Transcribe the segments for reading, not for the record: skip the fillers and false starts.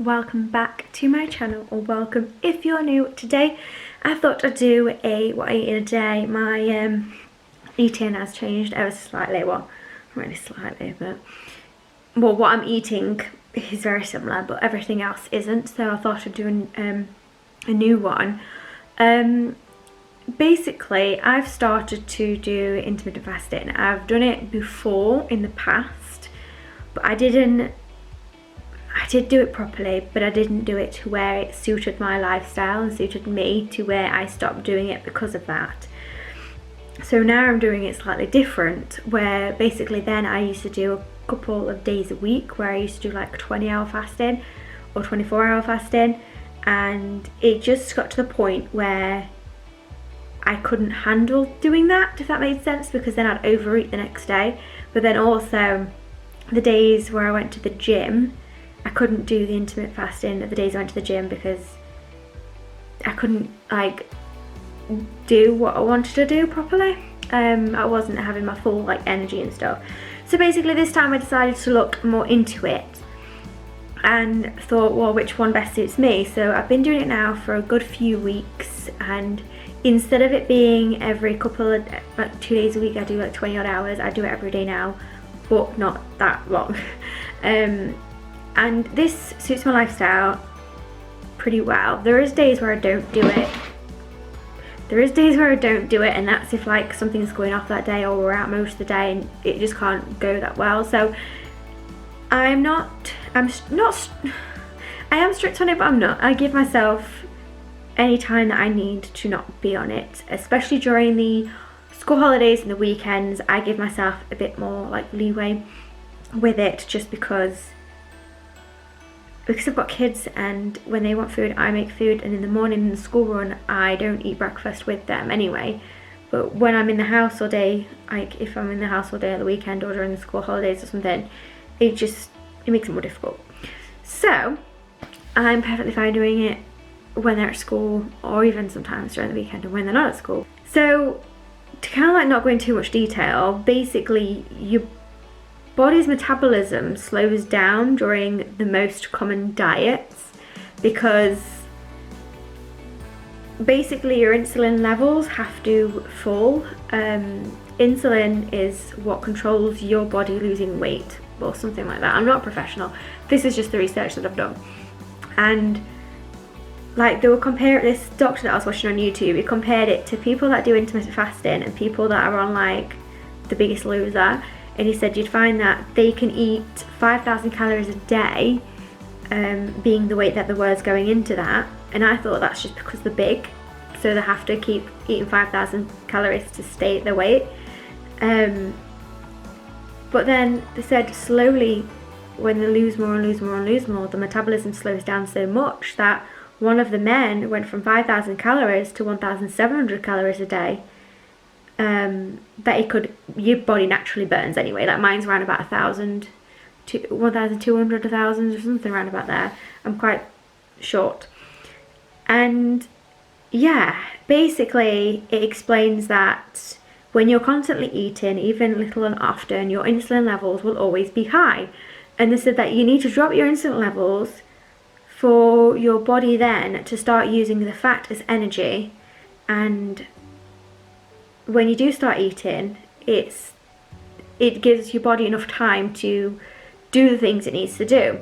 welcome back to my channel, or welcome if you're new. Today I thought I'd do a what I eat in a day. My eating has changed ever so slightly, well not really slightly, but what I'm eating is very similar but everything else isn't, so I thought I'd do a new one. Basically I've started to do intermittent fasting. I've done it before in the past, but I did do it properly, but I didn't do it to where it suited my lifestyle and suited me, to where I stopped doing it because of that. So now I'm doing it slightly different, where basically then I used to do a couple of days a week where I used to do like 20-hour fasting or 24-hour fasting, and it just got to the point where I couldn't handle doing that, if that made sense, because then I'd overeat the next day. But then also the days where I went to the gym, I couldn't do the intermittent fasting of the days I went to the gym because I couldn't like do what I wanted to do properly. I wasn't having my full like energy and stuff. So basically this time I decided to look more into it and thought, well, which one best suits me? So I've been doing it now for a good few weeks, and instead of it being every couple of like 2 days a week, I do like 20 odd hours. I do it every day now, but not that long. And this suits my lifestyle pretty well. There is days where I don't do it. And that's if like something's going off that day, or we're out most of the day and it just can't go that well. So I am strict on it, but I'm not. I give myself any time that I need to not be on it, especially during the school holidays and the weekends. I give myself a bit more like leeway with it, just because I've got kids, and when they want food I make food, and in the morning in the school run I don't eat breakfast with them anyway. But when I'm in the house all day, like if I'm in the house all day at the weekend or during the school holidays or something, it makes it more difficult. So I'm perfectly fine doing it when they're at school, or even sometimes during the weekend and when they're not at school. So to kind of like not go into too much detail, basically your body's metabolism slows down during the most common diets, because basically your insulin levels have to fall. Insulin is what controls your body losing weight or something like that. I'm not a professional, this is just the research that I've done. And like they were comparing, this doctor that I was watching on YouTube, he compared it to people that do intermittent fasting and people that are on like The Biggest Loser. And he said you'd find that they can eat 5,000 calories a day, being the weight that the word's going into that. And I thought that's just because they're big, so they have to keep eating 5,000 calories to stay at their weight. But then they said slowly, when they lose more and lose more and lose more, the metabolism slows down so much that one of the men went from 5,000 calories to 1,700 calories a day. That your body naturally burns anyway. Like mine's around about 1,000 to 1,200, 1,000 or something around about there. I'm quite short. And yeah, basically it explains that when you're constantly eating, even little and often, your insulin levels will always be high. And they said that you need to drop your insulin levels for your body then to start using the fat as energy. And when you do start eating, it gives your body enough time to do the things it needs to do.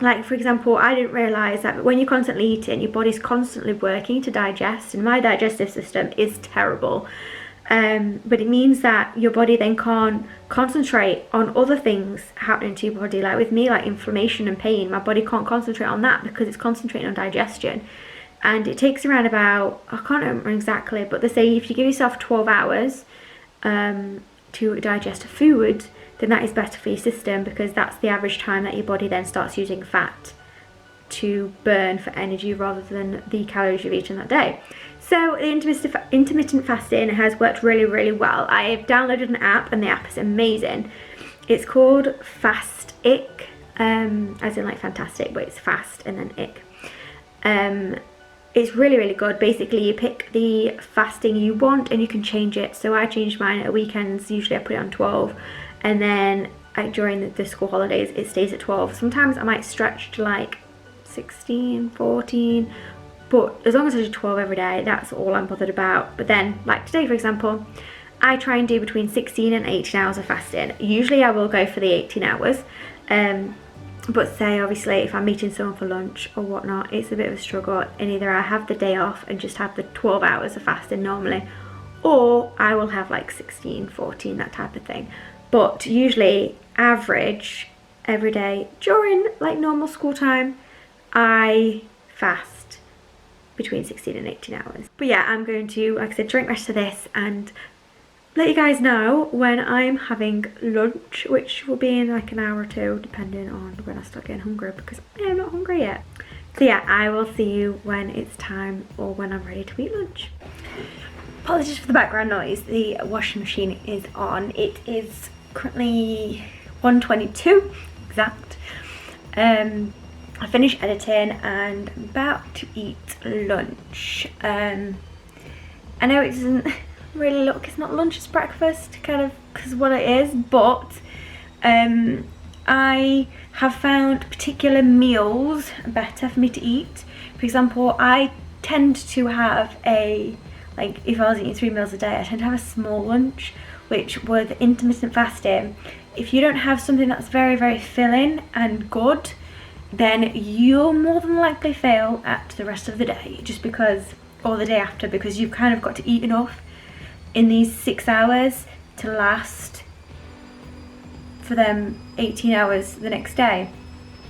Like for example, I didn't realise that when you're constantly eating, your body's constantly working to digest, and my digestive system is terrible. But it means that your body then can't concentrate on other things happening to your body. Like with me, like inflammation and pain, my body can't concentrate on that because it's concentrating on digestion. And it takes around about, I can't remember exactly, but they say if you give yourself 12 hours to digest a food, then that is better for your system, because that's the average time that your body then starts using fat to burn for energy rather than the calories you've eaten that day. So the intermittent fasting has worked really, really well. I've downloaded an app, and the app is amazing. It's called Fast-ick, as in like fantastic, but it's fast and then ick. It's really, really good. Basically you pick the fasting you want and you can change it. So I changed mine at weekends. Usually I put it on 12, and then during the school holidays it stays at 12. Sometimes I might stretch to like 16, 14. But as long as I do 12 every day, that's all I'm bothered about. But then, like today for example, I try and do between 16 and 18 hours of fasting. Usually I will go for the 18 hours. But say obviously if I'm meeting someone for lunch or whatnot, it's a bit of a struggle. And either I have the day off and just have the 12 hours of fasting normally, or I will have like 16, 14, that type of thing. But usually average every day during like normal school time, I fast between 16 and 18 hours. But yeah, I'm going to, like I said, drink rest of this and let you guys know when I'm having lunch, which will be in like an hour or two, depending on when I start getting hungry, because I'm not hungry yet. So yeah, I will see you when it's time or when I'm ready to eat lunch. Apologies for the background noise. The washing machine is on. It is currently 1:22 exact. I finished editing and I'm about to eat lunch. I know it doesn't really look, it's not lunch, it's breakfast, kind of, because what it is, but I have found particular meals better for me to eat. For example, I tend to have like if I was eating 3 meals a day, I tend to have a small lunch, which with intermittent fasting, if you don't have something that's very, very filling and good, then you'll more than likely fail at the rest of the day, just because, or the day after, because you've kind of got to eat enough in these 6 hours to last for them 18 hours the next day.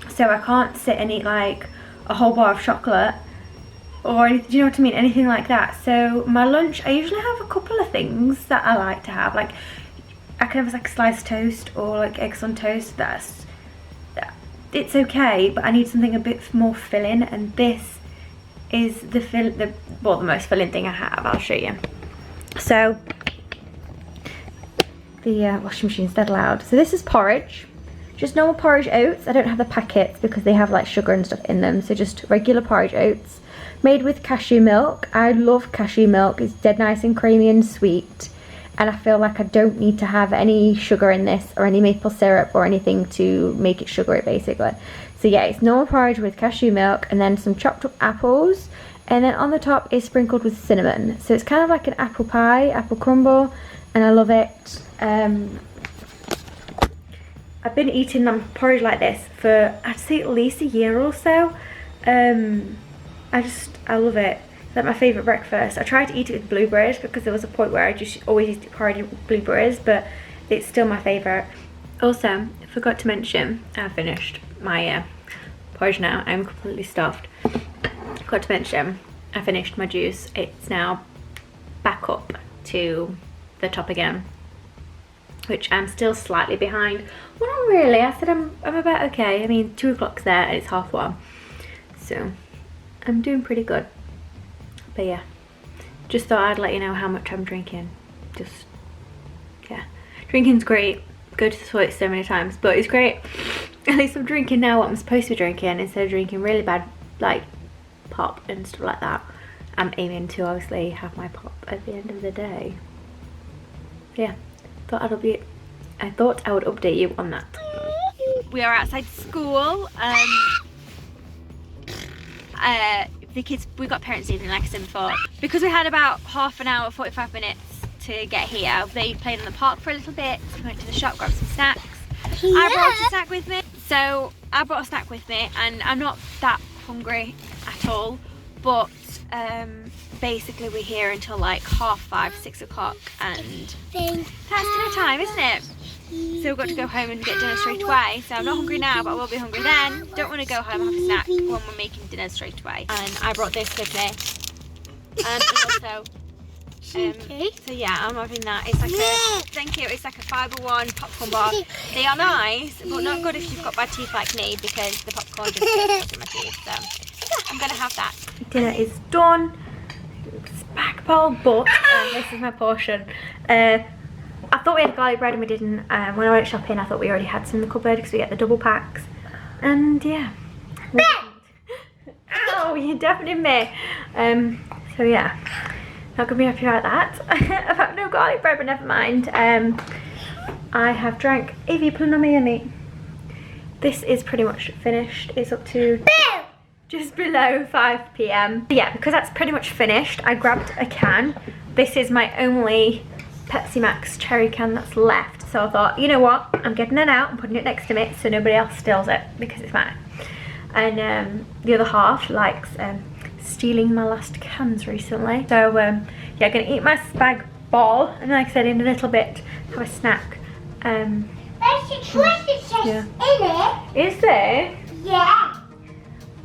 So I can't sit and eat like a whole bar of chocolate or anything, do you know what I mean, anything like that. So my lunch, I usually have a couple of things that I like to have, like I can have like sliced toast or like eggs on toast. It's okay, but I need something a bit more filling, and this is the most filling thing I have. I'll show you. So the washing machine's dead loud. So this is porridge, just normal porridge oats. I don't have the packets because they have like sugar and stuff in them, so just regular porridge oats made with cashew milk. I love cashew milk. It's dead nice and creamy and sweet, and I feel like I don't need to have any sugar in this or any maple syrup or anything to make it sugary, basically. So yeah, it's normal porridge with cashew milk and then some chopped up apples, and then on the top is sprinkled with cinnamon. So it's kind of like an apple pie, apple crumble, and I love it. I've been eating porridge like this for, I'd say, at least a year or so. I love it. Like my favourite breakfast. I tried to eat it with blueberries because there was a point where I just always used to porridge with blueberries, but it's still my favourite. Also, I forgot to mention, I finished my porridge now. I'm completely stuffed. Forgot to mention, I finished my juice. It's now back up to the top again, which I'm still slightly behind. Well, not really. I said I'm about okay. I mean, 2 o'clock's there and it's 1:30, so I'm doing pretty good. But yeah, just thought I'd let you know how much I'm drinking. Just, yeah, drinking's great. Go to the toilet so many times, but it's great. At least I'm drinking now what I'm supposed to be drinking, instead of drinking really bad like pop and stuff like that. I'm aiming to obviously have my pop at the end of the day. Yeah, I thought I would update you on that. We are outside school. The kids, we got parents evening, like I said before. Because we had about half an hour, 45 minutes to get here, they played in the park for a little bit. We went to the shop, grabbed some snacks. Yeah. I brought a snack with me. So I brought a snack with me, and I'm not that hungry at all. But basically we're here until like 5:30, 6 o'clock, and that's dinner time, isn't it? So we've got to go home and get dinner straight away. So I'm not hungry now, but I will be hungry then. Don't want to go home and have a snack when we're making dinner straight away. And I brought this with me. And also, so yeah, I'm having that. It's like thank you, it's like a Fibre One popcorn bar. They are nice, but not good if you've got bad teeth like me, because the popcorn just gets in my teeth. So yeah, I'm gonna have that. Dinner is done. It's back bowl, but this is my portion. I thought we had garlic bread and we didn't. When I went shopping, I thought we already had some in the cupboard because we get the double packs. And yeah. Oh, you definitely may. So yeah, not gonna be happy about that. I've had no garlic bread, but never mind. I have drank a Plummy. This is pretty much finished. It's up to just below 5 p.m. Yeah, because that's pretty much finished, I grabbed a can. This is my only Pepsi Max cherry can that's left. So I thought, you know what, I'm getting it out and putting it next to me so nobody else steals it because it's mine. And the other half likes stealing my last cans recently. So yeah, gonna eat my spag ball and like I said, in a little bit have a snack. There's a chocolate Yeah. in it. Is there? Yeah.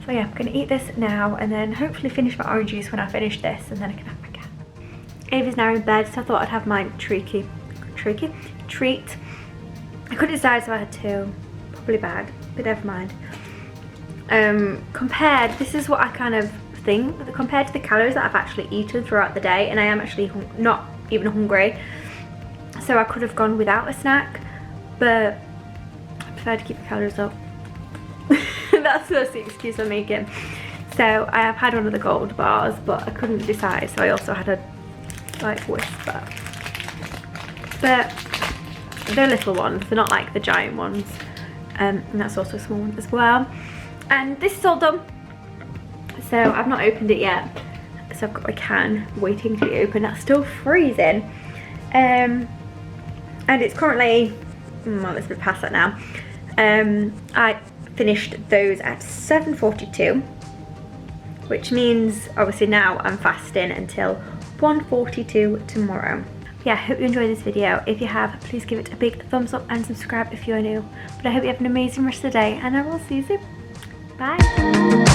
So yeah, I'm gonna eat this now and then hopefully finish my orange juice when I finish this, and then I can have my can. Ava's now in bed, so I thought I'd have my treat. I couldn't decide, so I had two. Probably bad, but never mind. This is what I kind of think, compared to the calories that I've actually eaten throughout the day, and I am actually not even hungry. So I could have gone without a snack, but I prefer to keep the calories up. That's the excuse I'm making. So I have had one of the gold bars, but I couldn't decide, so I also had a like whisper. But they're little ones, they're not like the giant ones. And that's also a small one as well. And this is all done. So I've not opened it yet. So I've got my can waiting to be opened. That's still freezing. And it's currently, well, it's a bit past that now. I finished those at 7:42, which means obviously now I'm fasting until 1:42 tomorrow. Yeah, I hope you enjoyed this video. If you have, please give it a big thumbs up and subscribe if you're new. But I hope you have an amazing rest of the day, and I will see you soon. Bye.